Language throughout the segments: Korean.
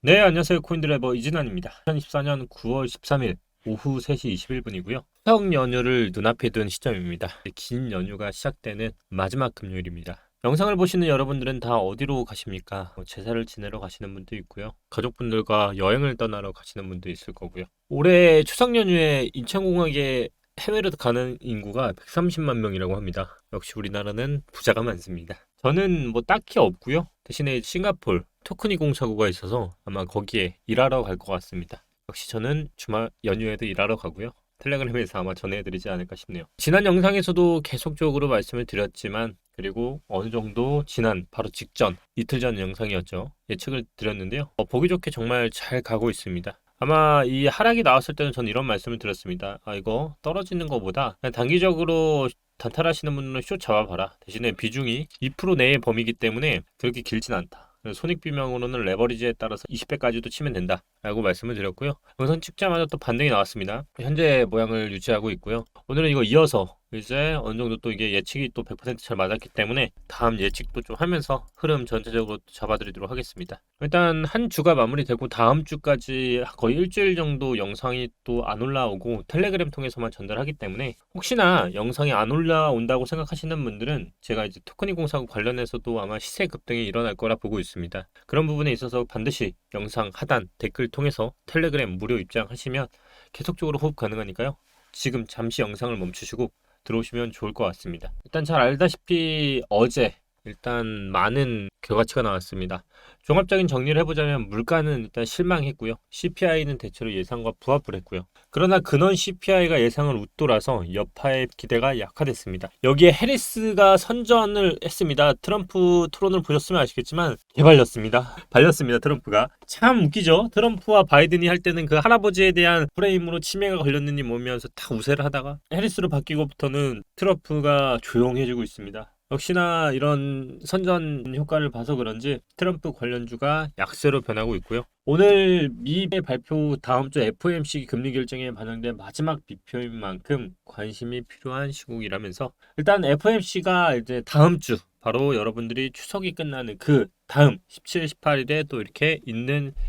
네, 안녕하세요. 코인드라이버 이진환입니다. 2024년 9월 13일 오후 3시 21분이고요. 추석 연휴를 눈앞에 둔 시점입니다. 긴 연휴가 시작되는 마지막 금요일입니다. 영상을 보시는 여러분들은 다 어디로 가십니까? 제사를 지내러 가시는 분도 있고요. 가족분들과 여행을 떠나러 가시는 분도 있을 거고요. 올해 추석 연휴에 인천공항에 해외로 가는 인구가 130만 명이라고 합니다. 역시 우리나라는 부자가 많습니다. 저는 뭐 딱히 없고요. 대신에 싱가폴 토크니 공사구가 있어서 아마 거기에 일하러 갈 것 같습니다. 역시 저는 주말 연휴에도 일하러 가고요. 텔레그램에서 아마 전해드리지 않을까 싶네요. 지난 영상에서도 계속적으로 말씀을 드렸지만, 그리고 어느 정도 지난 바로 직전 이틀 전 영상이었죠. 예측을 드렸는데요. 보기 좋게 정말 잘 가고 있습니다. 아마 이 하락이 나왔을 때는 저는 이런 말씀을 드렸습니다. 이거 떨어지는 것보다 그냥 단기적으로 단타하시는 분들은 숏 잡아봐라. 대신에 비중이 2% 내의 범위이기 때문에 그렇게 길진 않다. 손익비명으로는 레버리지에 따라서 20배까지도 치면 된다 라고 말씀을 드렸고요. 우선 찍자마자 또 반등이 나왔습니다. 현재 모양을 유지하고 있고요. 오늘은 이거 이어서 이제 어느 정도 또 이게 예측이 또 100% 잘 맞았기 때문에 다음 예측도 좀 하면서 흐름 전체적으로 잡아드리도록 하겠습니다. 일단 한 주가 마무리되고 다음 주까지 거의 일주일 정도 영상이 또 안 올라오고 텔레그램 통해서만 전달하기 때문에, 혹시나 영상이 안 올라온다고 생각하시는 분들은 제가 이제 토큰이 공사하고 관련해서도 아마 시세 급등이 일어날 거라 보고 있습니다. 그런 부분에 있어서 반드시 영상 하단 댓글 통해서 텔레그램 무료 입장하시면 계속적으로 호흡 가능하니까요. 지금 잠시 영상을 멈추시고 들어오시면 좋을 것 같습니다. 일단 잘 알다시피 어제 일단 많은 결과치가 나왔습니다. 종합적인 정리를 해보자면 물가는 일단 실망했고요. CPI는 대체로 예상과 부합을 했고요. 그러나 근원 CPI가 예상을 웃돌아서 여파의 기대가 약화됐습니다. 여기에 해리스가 선전을 했습니다. 트럼프 토론을 보셨으면 아시겠지만 개발렸습니다. 발렸습니다. 트럼프가. 참 웃기죠. 트럼프와 바이든이 할 때는 그 할아버지에 대한 프레임으로 치매가 걸렸느니 뭐면서 다 우세를 하다가 해리스로 바뀌고부터는 트럼프가 조용해지고 있습니다. 역시나 이런 선전 효과를 봐서 그런지 트럼프 관련주가 약세로 변하고 있고요. 오늘 미의 발표 다음 주 FOMC 금리 결정에 반영된 마지막 비표인 만큼 관심이 필요한 시국이라면서, 일단 FOMC가 이제 다음 주 바로 여러분들이 추석이 끝나는 그 다음 17, 18일에 또 이렇게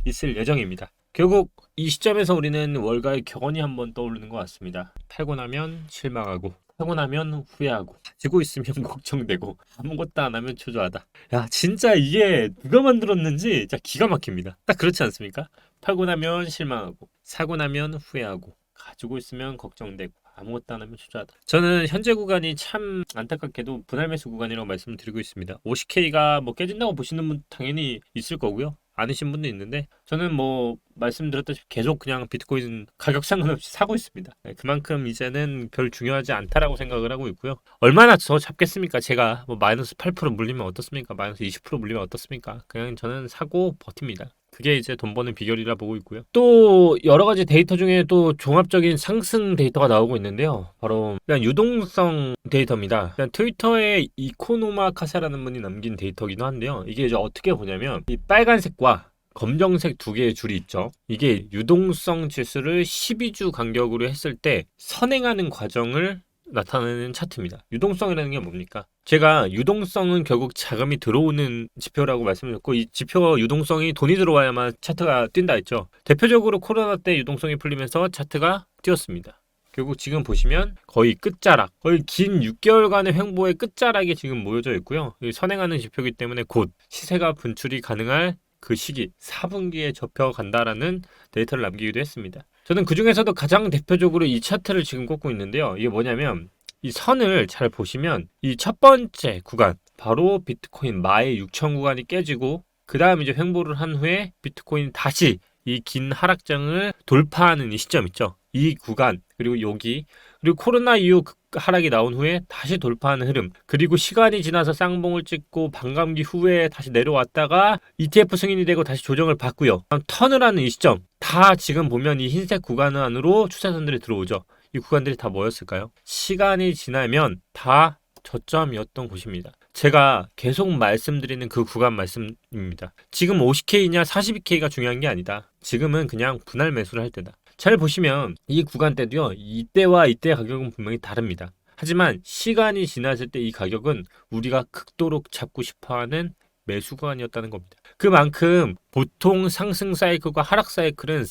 있을 예정입니다. 결국 이 시점에서 우리는 월가의 격언이 한번 떠오르는 것 같습니다. 팔고 나면 실망하고, 하고 나면 후회하고, 가지고 있으면 걱정되고, 아무것도 안 하면 초조하다. 야, 진짜 이게 누가 만들었는지 진짜 기가 막힙니다. 딱 그렇지 않습니까? 팔고 나면 실망하고, 사고 나면 후회하고, 가지고 있으면 걱정되고, 아무것도 안 하면 초조하다. 저는 현재 구간이 참 안타깝게도 분할 매수 구간이라고 말씀을 드리고 있습니다. 50K가 뭐 깨진다고 보시는 분 당연히 있을 거고요. 아니신 분도 있는데, 저는 뭐 말씀드렸다시피 계속 그냥 비트코인 가격 상관없이 사고 있습니다. 그만큼 이제는 별 중요하지 않다라고 생각을 하고 있고요. 얼마나 더 잡겠습니까? 제가 뭐 마이너스 8% 물리면 어떻습니까? 마이너스 20% 물리면 어떻습니까? 그냥 저는 사고 버팁니다. 그게 이제 돈 버는 비결이라 보고 있고요. 또 여러 가지 데이터 중에 또 종합적인 상승 데이터가 나오고 있는데요. 바로 그냥 유동성 데이터입니다. 그냥 트위터에 이코노마 카사라는 분이 남긴 데이터기도 한데요. 이게 이제 어떻게 보냐면 이 빨간색과 검정색 두 개의 줄이 있죠. 이게 유동성 지수를 12주 간격으로 했을 때 선행하는 과정을 나타내는 차트입니다. 유동성이라는 게 뭡니까? 제가 유동성은 결국 자금이 들어오는 지표라고 말씀드렸고, 이 지표 유동성이 돈이 들어와야만 차트가 뛴다 했죠. 대표적으로 코로나 때 유동성이 풀리면서 차트가 뛰었습니다. 결국 지금 보시면 거의 끝자락, 거의 긴 6개월간의 횡보의 끝자락에 지금 모여져 있고요. 선행하는 지표이기 때문에 곧 시세가 분출이 가능할 그 시기 4분기에 접혀간다라는 데이터를 남기기도 했습니다. 저는 그 중에서도 가장 대표적으로 이 차트를 지금 꼽고 있는데요. 이게 뭐냐면 이 선을 잘 보시면 이 첫 번째 구간, 바로 비트코인 마의 6천 구간이 깨지고 그 다음 이제 횡보를 한 후에 비트코인 다시 이 긴 하락장을 돌파하는 이 시점 있죠. 이 구간, 그리고 여기, 그리고 코로나 이후 하락이 나온 후에 다시 돌파하는 흐름, 그리고 시간이 지나서 쌍봉을 찍고 반감기 후에 다시 내려왔다가 ETF 승인이 되고 다시 조정을 받고요. 턴을 하는 이 시점, 다 지금 보면 이 흰색 구간 안으로 추세선들이 들어오죠. 이 구간들이 다 뭐였을까요? 시간이 지나면 다 저점이었던 곳입니다. 제가 계속 말씀드리는 그 구간 말씀입니다. 지금 50K냐 42K가 중요한 게 아니다. 지금은 그냥 분할 매수를 할 때다. 잘 보시면 이 구간 때도요, 이때와 이때 가격은 분명히 다릅니다. 하지만 시간이 지났을 때 이 가격은 우리가 극도로 잡고 싶어하는 매수 구간이었다는 겁니다. 그만큼 보통 상승 사이클과 하락 사이클은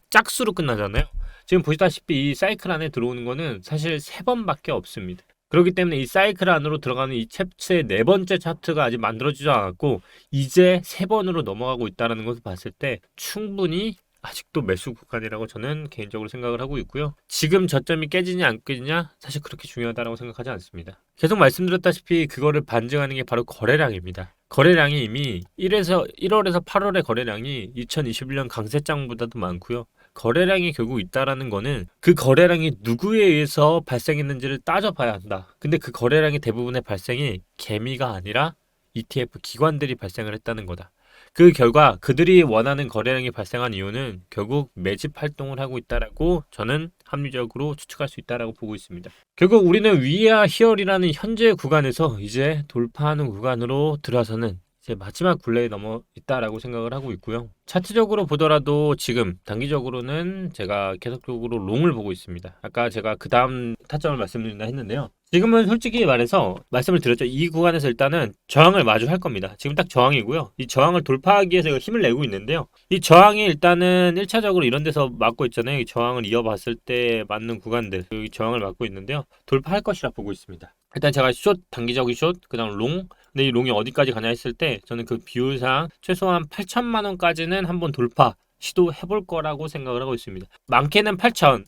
짝수로 끝나잖아요. 지금 보시다시피 이 사이클 안에 들어오는 거는 사실 3번밖에 없습니다. 그렇기 때문에 이 사이클 안으로 들어가는 이 챕츠의 4번째 차트가 아직 만들어지지 않았고 이제 3번으로 넘어가고 있다는 것을 봤을 때 충분히 아직도 매수 구간이라고 저는 개인적으로 생각을 하고 있고요. 지금 저점이 깨지냐 안 깨지냐 사실 그렇게 중요하다고 생각하지 않습니다. 계속 말씀드렸다시피 그거를 반증하는 게 바로 거래량입니다. 거래량이 이미 1월에서 8월의 거래량이 2021년 강세장보다도 많고요. 거래량이 결국 있다라는 거는 그 거래량이 누구에 의해서 발생했는지를 따져봐야 한다. 근데 그 거래량의 대부분의 발생이 개미가 아니라 ETF 기관들이 발생을 했다는 거다. 그 결과 그들이 원하는 거래량이 발생한 이유는 결국 매집 활동을 하고 있다라고 저는 합리적으로 추측할 수 있다라고 보고 있습니다. 결국 우리는 위아 히얼이라는 현재 구간에서 이제 돌파하는 구간으로 들어서는 이제 마지막 굴레에 넘어 있다라고 생각을 하고 있고요. 차트적으로 보더라도 지금 단기적으로는 제가 계속적으로 롱을 보고 있습니다. 아까 제가 그 다음 타점을 말씀드린다 했는데요. 지금은 솔직히 말해서 말씀을 드렸죠. 이 구간에서 일단은 저항을 마주할 겁니다. 지금 딱 저항이고요. 이 저항을 돌파하기 위해서 힘을 내고 있는데요. 이 저항이 일단은 1차적으로 이런 데서 막고 있잖아요. 이 저항을 이어봤을 때 맞는 구간들, 이 저항을 막고 있는데요. 돌파할 것이라 보고 있습니다. 일단 제가 단기적인 그 다음 롱. 근데 이 롱이 어디까지 가냐 했을 때 저는 그 비율상 최소한 8천만 원까지는 한번 돌파 시도해볼 거라고 생각을 하고 있습니다. 많게는 8천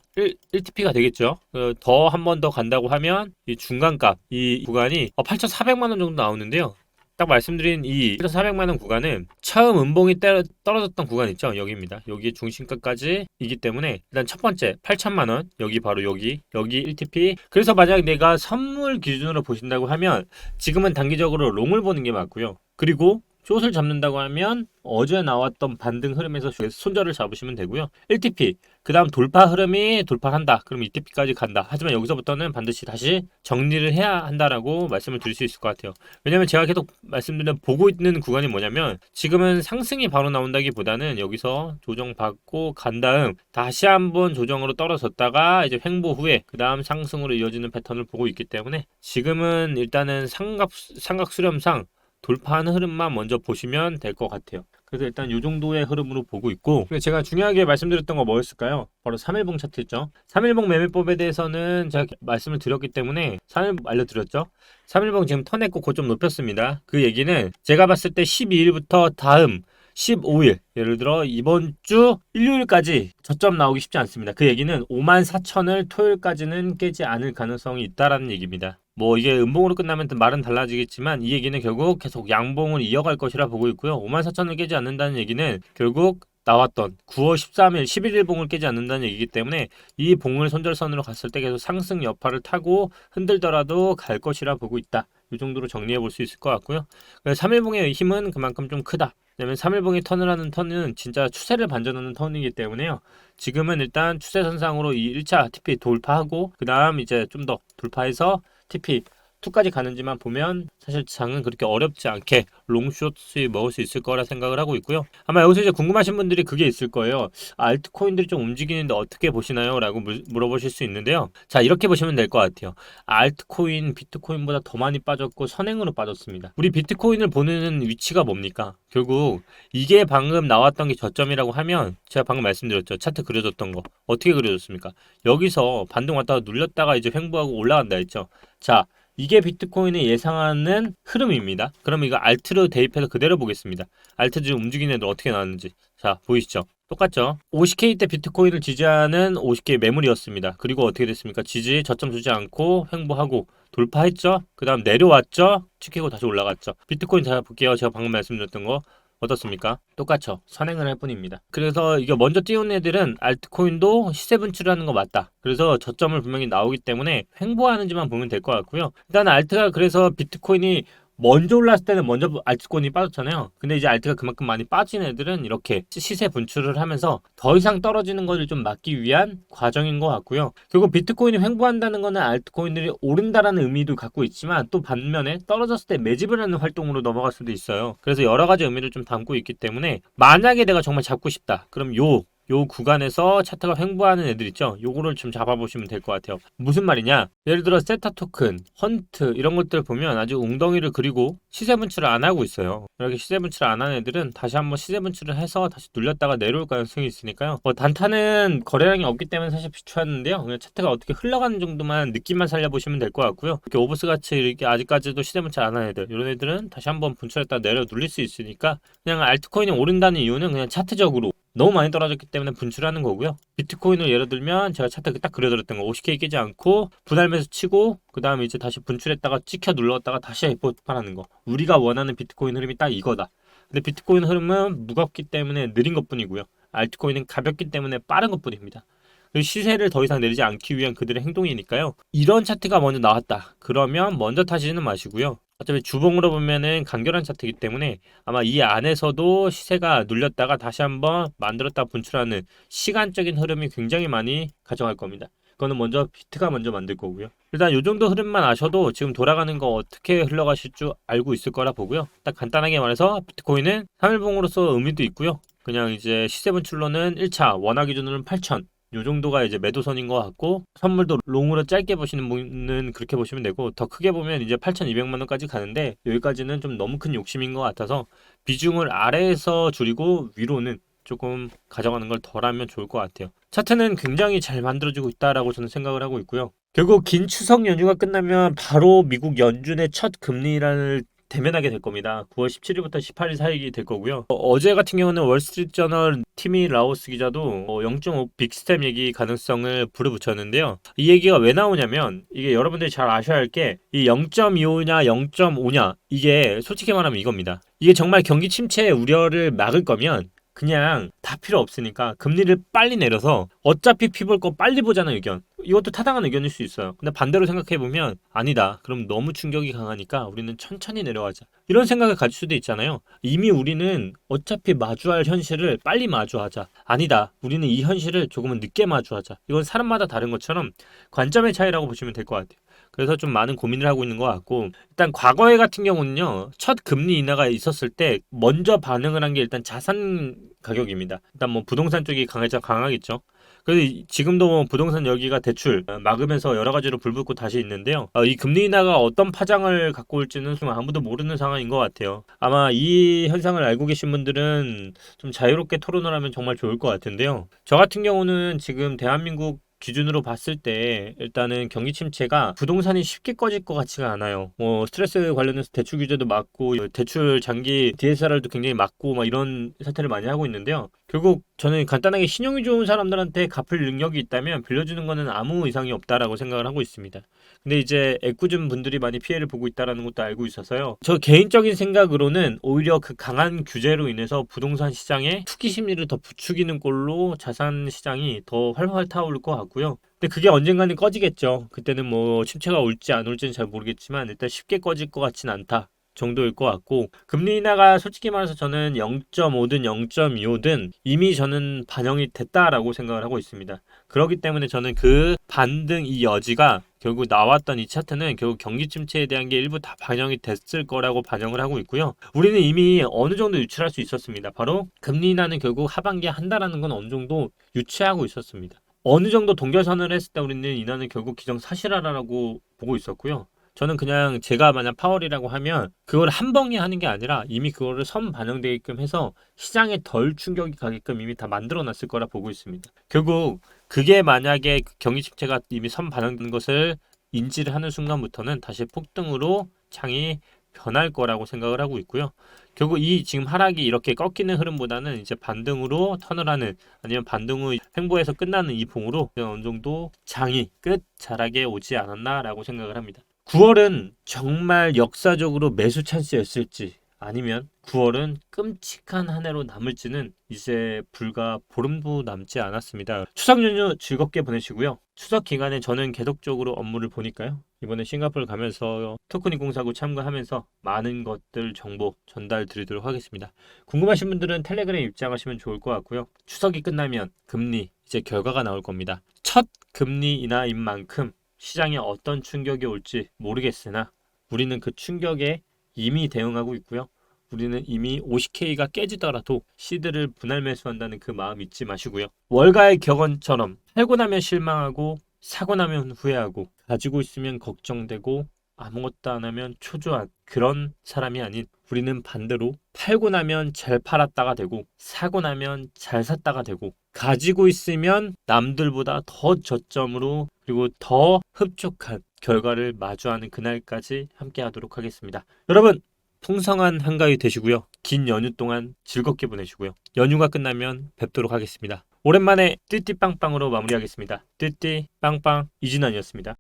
1TP가 되겠죠. 더 한 번 더 간다고 하면 이 중간값 이 구간이 8,400만 원 정도 나오는데요. 딱 말씀드린 이 8,400만 원 구간은 처음 음봉이 떨어졌던 구간 있죠. 여기입니다. 여기 중심가까지 이기 때문에 일단 첫 번째 8천만 원 여기 바로 여기 1TP. 그래서 만약 내가 선물 기준으로 보신다고 하면 지금은 단기적으로 롱을 보는 게 맞고요. 그리고 숏을 잡는다고 하면 어제 나왔던 반등 흐름에서 손절을 잡으시면 되고요. 1TP 그 다음 돌파 흐름이 돌파한다. 그럼 2TP까지 간다. 하지만 여기서부터는 반드시 다시 정리를 해야 한다라고 말씀을 드릴 수 있을 것 같아요. 왜냐면 제가 계속 말씀드리는 보고 있는 구간이 뭐냐면 지금은 상승이 바로 나온다기보다는 여기서 조정받고 간 다음 다시 한번 조정으로 떨어졌다가 이제 횡보 후에 그 다음 상승으로 이어지는 패턴을 보고 있기 때문에 지금은 일단은 삼각 수렴상 돌파하는 흐름만 먼저 보시면 될 것 같아요. 그래서 일단 이 정도의 흐름으로 보고 있고 제가 중요하게 말씀드렸던 거 뭐였을까요? 바로 3일봉 차트 있죠. 3일봉 매매법에 대해서는 제가 말씀을 드렸기 때문에 3일 알려드렸죠. 3일봉 지금 턴했고 고점 높였습니다. 그 얘기는 제가 봤을 때 12일부터 다음 15일 예를 들어 이번 주 일요일까지 저점 나오기 쉽지 않습니다. 그 얘기는 54,000을 토요일까지는 깨지 않을 가능성이 있다라는 얘기입니다. 뭐 이게 음봉으로 끝나면 말은 달라지겠지만 이 얘기는 결국 계속 양봉을 이어갈 것이라 보고 있고요. 54,000을 깨지 않는다는 얘기는 결국 나왔던 9월 13일 11일 봉을 깨지 않는다는 얘기이기 때문에 이 봉을 손절선으로 갔을 때 계속 상승 여파를 타고 흔들더라도 갈 것이라 보고 있다. 이 정도로 정리해 볼 수 있을 것 같고요. 3일봉의 힘은 그만큼 좀 크다. 왜냐면 3일봉이 턴을 하는 턴은 진짜 추세를 반전하는 턴이기 때문에요. 지금은 일단 추세선상으로 이 1차 TP 돌파하고 그 다음 이제 좀 더 돌파해서 TP 2까지 가는지만 보면 사실 장은 그렇게 어렵지 않게 롱숏 수익 먹을 수 있을 거라 생각을 하고 있고요. 아마 여기서 이제 궁금하신 분들이 그게 있을 거예요. 알트코인들이 좀 움직이는데 어떻게 보시나요? 라고 물어보실 수 있는데요. 자, 이렇게 보시면 될 것 같아요. 알트코인, 비트코인보다 더 많이 빠졌고 선행으로 빠졌습니다. 우리 비트코인을 보는 위치가 뭡니까? 결국 이게 방금 나왔던 게 저점이라고 하면 제가 방금 말씀드렸죠. 차트 그려졌던 거. 어떻게 그려졌습니까? 여기서 반등 왔다가 눌렸다가 이제 횡보하고 올라간다 했죠. 자, 이게 비트코인이 예상하는 흐름입니다. 그럼 이거 알트로 대입해서 그대로 보겠습니다. 알트 지금 움직이는 애들 어떻게 나왔는지. 자, 보이시죠? 똑같죠? 50K 때 비트코인을 지지하는 50K 매물이었습니다. 그리고 어떻게 됐습니까? 지지, 저점 주지 않고 횡보하고 돌파했죠? 그 다음 내려왔죠? 치키고 다시 올라갔죠? 비트코인 잘 볼게요. 제가 방금 말씀드렸던 거. 어떻습니까? 똑같죠. 선행을 할 뿐입니다. 그래서 이게 먼저 띄운 애들은 알트코인도 시세 분출하는 거 맞다. 그래서 저점을 분명히 나오기 때문에 횡보하는지만 보면 될 것 같고요. 일단 알트가 그래서 비트코인이 먼저 올랐을 때는 먼저 알트코인이 빠졌잖아요. 근데 이제 알트가 그만큼 많이 빠진 애들은 이렇게 시세 분출을 하면서 더 이상 떨어지는 것을 좀 막기 위한 과정인 것 같고요. 결국 비트코인이 횡보한다는 거는 알트코인들이 오른다라는 의미도 갖고 있지만 또 반면에 떨어졌을 때 매집을 하는 활동으로 넘어갈 수도 있어요. 그래서 여러 가지 의미를 좀 담고 있기 때문에 만약에 내가 정말 잡고 싶다. 그럼 요 요 구간에서 차트가 횡보하는 애들 있죠. 요거를 좀 잡아보시면 될 것 같아요. 무슨 말이냐? 예를 들어 세타 토큰, 헌트 이런 것들 보면 아주 웅덩이를 그리고 시세 분출을 안 하고 있어요. 이렇게 시세 분출을 안 하는 애들은 다시 한번 시세 분출을 해서 다시 눌렸다가 내려올 가능성이 있으니까요. 단타는 거래량이 없기 때문에 사실 비추었는데요. 그냥 차트가 어떻게 흘러가는 정도만 느낌만 살려보시면 될 것 같고요. 이렇게 오버스 같이 이렇게 아직까지도 시세 분출 안 하는 애들, 이런 애들은 다시 한번 분출했다가 내려 눌릴 수 있으니까 그냥 알트코인이 오른다는 이유는 그냥 차트적으로 너무 많이 떨어졌기 때문에 분출하는 거고요. 비트코인을 예를 들면 제가 차트 딱 그려드렸던 거 50K 깨지 않고 분할매수 치고 그 다음에 이제 다시 분출했다가 찍혀 눌렀다가 다시 폭발하는 거. 우리가 원하는 비트코인 흐름이 딱 이거다. 근데 비트코인 흐름은 무겁기 때문에 느린 것뿐이고요. 알트코인은 가볍기 때문에 빠른 것뿐입니다. 그리고 시세를 더 이상 내리지 않기 위한 그들의 행동이니까요. 이런 차트가 먼저 나왔다. 그러면 먼저 타지는 마시고요. 어차피 주봉으로 보면은 간결한 차트이기 때문에 아마 이 안에서도 시세가 눌렸다가 다시 한번 만들었다 분출하는 시간적인 흐름이 굉장히 많이 가져갈 겁니다. 그거는 먼저 비트가 먼저 만들 거고요. 일단 이 정도 흐름만 아셔도 지금 돌아가는 거 어떻게 흘러가실 줄 알고 있을 거라 보고요. 딱 간단하게 말해서 비트코인은 3일봉으로서 의미도 있고요. 그냥 이제 시세 분출로는 1차 원화 기준으로는 8,000. 요 정도가 이제 매도선인 것 같고, 선물도 롱으로 짧게 보시는 분은 그렇게 보시면 되고, 더 크게 보면 이제 8,200만 원까지 가는데 여기까지는 좀 너무 큰 욕심인 것 같아서 비중을 아래에서 줄이고 위로는 조금 가져가는 걸 덜 하면 좋을 것 같아요. 차트는 굉장히 잘 만들어지고 있다라고 저는 생각을 하고 있고요. 결국 긴 추석 연휴가 끝나면 바로 미국 연준의 첫 금리를 대면하게 될 겁니다. 9월 17일부터 18일 사이이 될 거고요. 어제 같은 경우는 월스트리트저널 티미 라오스 기자도 0.5 빅스텝 얘기 가능성을 불어붙였는데요. 이 얘기가 왜 나오냐면 이게 여러분들이 잘 아셔야 할 게 이 0.25냐 0.5냐 이게 솔직히 말하면 이겁니다. 이게 정말 경기 침체의 우려를 막을 거면 그냥 다 필요 없으니까 금리를 빨리 내려서 어차피 피볼 거 빨리 보자는 의견, 이것도 타당한 의견일 수 있어요. 근데 반대로 생각해보면 아니다, 그럼 너무 충격이 강하니까 우리는 천천히 내려가자, 이런 생각을 가질 수도 있잖아요. 이미 우리는 어차피 마주할 현실을 빨리 마주하자, 아니다 우리는 이 현실을 조금은 늦게 마주하자, 이건 사람마다 다른 것처럼 관점의 차이라고 보시면 될 것 같아요. 그래서 좀 많은 고민을 하고 있는 것 같고, 일단 과거에 같은 경우는요, 첫 금리 인하가 있었을 때 먼저 반응을 한 게 일단 자산 가격입니다. 일단 뭐 부동산 쪽이 강하겠죠. 그래서 지금도 뭐 부동산 여기가 대출 막으면서 여러 가지로 불붙고 다시 있는데요. 이 금리 인하가 어떤 파장을 갖고 올지는 아무도 모르는 상황인 것 같아요. 아마 이 현상을 알고 계신 분들은 좀 자유롭게 토론을 하면 정말 좋을 것 같은데요. 저 같은 경우는 지금 대한민국 기준으로 봤을 때 일단은 경기 침체가 부동산이 쉽게 꺼질 것 같지가 않아요. 뭐 스트레스 관련해서 대출 규제도 막고 대출 장기 DSR도 굉장히 막고 막 이런 사태를 많이 하고 있는데요. 결국 저는 간단하게 신용이 좋은 사람들한테 갚을 능력이 있다면 빌려주는 거는 아무 이상이 없다라고 생각을 하고 있습니다. 근데 이제 애꿎은 분들이 많이 피해를 보고 있다는 것도 알고 있어서요. 저 개인적인 생각으로는 오히려 그 강한 규제로 인해서 부동산 시장에 투기 심리를 더 부추기는 꼴로 자산 시장이 더 활활 타오를 것 같고요. 근데 그게 언젠가는 꺼지겠죠. 그때는 뭐 침체가 올지 안 올지는 잘 모르겠지만 일단 쉽게 꺼질 것 같진 않다 정도일 것 같고, 금리 인하가 솔직히 말해서 저는 0.5든 0.25든 이미 저는 반영이 됐다라고 생각을 하고 있습니다. 그렇기 때문에 저는 그 반등 이 여지가 결국 나왔던 이 차트는 결국 경기 침체에 대한 게 일부 다 반영이 됐을 거라고 반영을 하고 있고요. 우리는 이미 어느 정도 유출할 수 있었습니다. 바로 금리 인하는 결국 하반기에 한다라는 건 어느 정도 유추하고 있었습니다. 어느 정도 동결선을 했을 때 우리는 인하는 결국 기정사실화라고 보고 있었고요. 저는 그냥 제가 만약 파월이라고 하면 그걸 한 번에 하는 게 아니라 이미 그거를 선 반영되게끔 해서 시장에 덜 충격이 가게끔 이미 다 만들어 놨을 거라 보고 있습니다. 결국 그게 만약에 경기 침체가 이미 선 반영된 것을 인지를 하는 순간부터는 다시 폭등으로 창이 변할 거라고 생각을 하고 있고요. 결국 이 지금 하락이 이렇게 꺾이는 흐름보다는 이제 반등으로 턴을 하는, 아니면 반등 후 횡보에서 끝나는 이 봉으로 어느 정도 장이 끝 자락에 오지 않았나라고 생각을 합니다. 9월은 정말 역사적으로 매수 찬스였을지, 아니면 9월은 끔찍한 한 해로 남을지는 이제 불과 보름도 남지 않았습니다. 추석 연휴 즐겁게 보내시고요. 추석 기간에 저는 계속적으로 업무를 보니까요. 이번에 싱가포르 가면서 토큰 2049 참가하면서 많은 것들 정보 전달 드리도록 하겠습니다. 궁금하신 분들은 텔레그램 입장하시면 좋을 것 같고요. 추석이 끝나면 금리 이제 결과가 나올 겁니다. 첫 금리 인하인 만큼 시장에 어떤 충격이 올지 모르겠으나 우리는 그 충격에 이미 대응하고 있고요. 우리는 이미 50K가 깨지더라도 시드를 분할 매수한다는 그 마음 잊지 마시고요. 월가의 격언처럼 팔고 나면 실망하고 사고 나면 후회하고 가지고 있으면 걱정되고 아무것도 안 하면 초조한 그런 사람이 아닌, 우리는 반대로 팔고 나면 잘 팔았다가 되고 사고 나면 잘 샀다가 되고 가지고 있으면 남들보다 더 저점으로 그리고 더 흡족한 결과를 마주하는 그날까지 함께 하도록 하겠습니다. 여러분, 풍성한 한가위 되시고요. 긴 연휴 동안 즐겁게 보내시고요. 연휴가 끝나면 뵙도록 하겠습니다. 오랜만에 띠띠빵빵으로 마무리하겠습니다. 띠띠빵빵 이진환이었습니다.